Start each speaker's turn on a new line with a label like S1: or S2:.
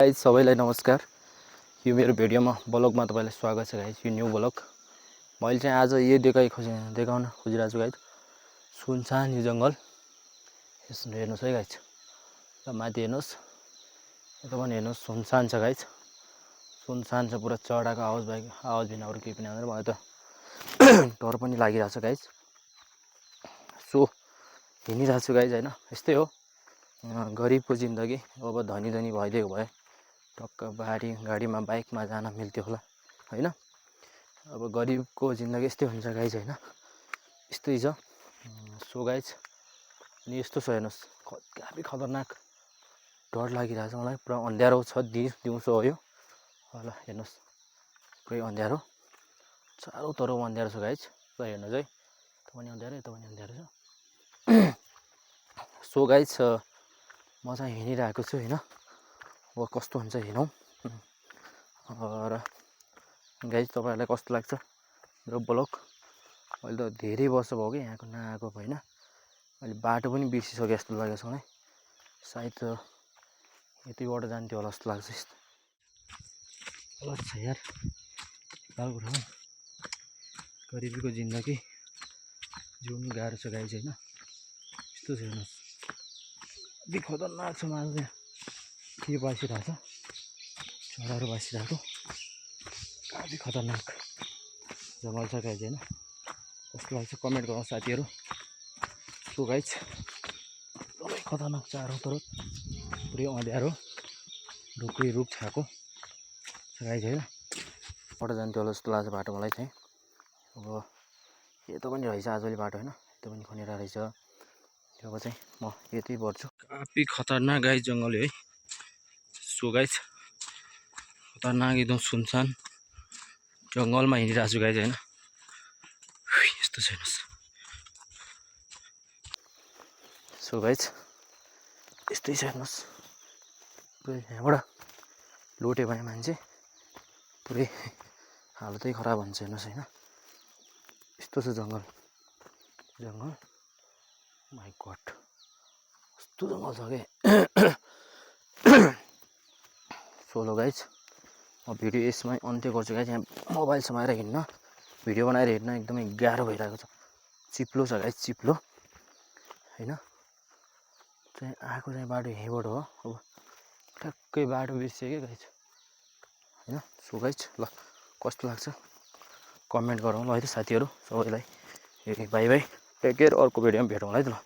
S1: Guys सबैलाई नमस्कार। यो मेरो भिडियोमा ब्लगमा तपाईलाई स्वागत छ गाइज। यो न्यू ब्लग मैले चाहिँ आज यो देखाउन खोजिरहेको छु गाइज। सुनसान यो जङ्गल हेर्नुहोस् है गाइज। ल माथि हेर्नुहोस्, यता पनि हेर्नुहोस्, सुनसान छ गाइज। सुनसान छ, पुरा चढाको आवाज बिना अरू केही पनि आउँदैन। मलाई त डर पनि लागिरहेको छ गाइज। सो हिँडिरहेको छु गाइज, होइन यस्तै हो गरिबको जिन्दगी। अब धनी भइदिएको भए टक्क गाडीमा बाइकमा जान मिल्थ्यो होला, होइन। अब गरिबको जिन्दगी यस्तै हुन्छ गाइज, होइन यस्तै छ। सो गाइज, अनि यस्तो छ हेर्नुहोस्, काफी खतरनाक डर लागिरहेको छ मलाई। पुरा अँध्यारो छ, दिउँसो हो यो। ल हेर्नुहोस्, पुरै अँध्यारो, चारैतर्फ अँध्यारो छ गाइज। ल हेर्नुहोस् है, यता पनि अँध्यारो, यता पनि अँध्यारो छ। सो गाइज, म चाहिँ हिँडिरहेको छु, होइन। अब कस्तो हुन्छ हेरौँ। र गाइज, तपाईँहरूलाई कस्तो लाग्छ मेरो ब्लग? अहिले त धेरै वर्ष भयो कि यहाँको नआएको, होइन। अहिले बाटो पनि बिर्सिसकेँ जस्तो लागेको छ मलाई। सायद यतिबाट जान्थ्यो होला जस्तो लाग्छ। छ यार, गाउँको ठाउँ, गरिबीको जिन्दगी जिउनु गाह्रो छ गाइज, होइन यस्तो छ। हेर्नुहोस्, अति खतरनाक छ। माझ के बासिरहेको छ, चराहरू बासिरहेको, काफी खतरनाक जङ्गल छ गाइज, होइन। कस्तो लाग्छ कमेन्ट गर्नु साथीहरू। सो गाइज, एकदमै खतरनाक, चारैतर्फ पुरै अँध्यारो, रुखै रुख छाएको छ गाइज, होइन। बाटो जान्थ्यो होला जस्तो लाग्छ बाटो मलाई चाहिँ। अब यता पनि रहेछ आजभोलि बाटो, होइन यता पनि खनेर रहेछ। अब चाहिँ म यतै बढ्छु। काफी खतरनाक गाइज जङ्गल है। सो गाइज, खतरनाक एकदम सुनसान जङ्गलमा हिँडिरहेको छु गाइज, होइन यस्तो छ हेर्नुहोस्। सो गाइज, यस्तै छ हेर्नुहोस्, पुरै यहाँबाट लुट्यो भने मान्छे पुरै हालतै खराब हुन्छ, हेर्नुहोस्, होइन यस्तो छ जङ्गल। माइ गड, कस्तो जङ्गल छ कि। सोलो गाइज, म भिडियो यसमै अन्त्य गर्छु गाइज। यहाँ मोबाइल समाएर हिँड्न, भिडियो बनाएर हिँड्न एकदमै गाह्रो भइरहेको छ। चिप्लो छ गाइज, चिप्लो, होइन। चाहिँ आएको चाहिँ बाटो यहीँबाट हो। अब ठ्याक्कै बाटो बिर्सियो क्या गाइज, होइन। सो गाइज, ल कस्तो लाग्छ कमेन्ट गरौँ ल है त साथीहरू सबैलाई। Bye bye, take care. अर्को भिडियोमा भेटौँला है त ल।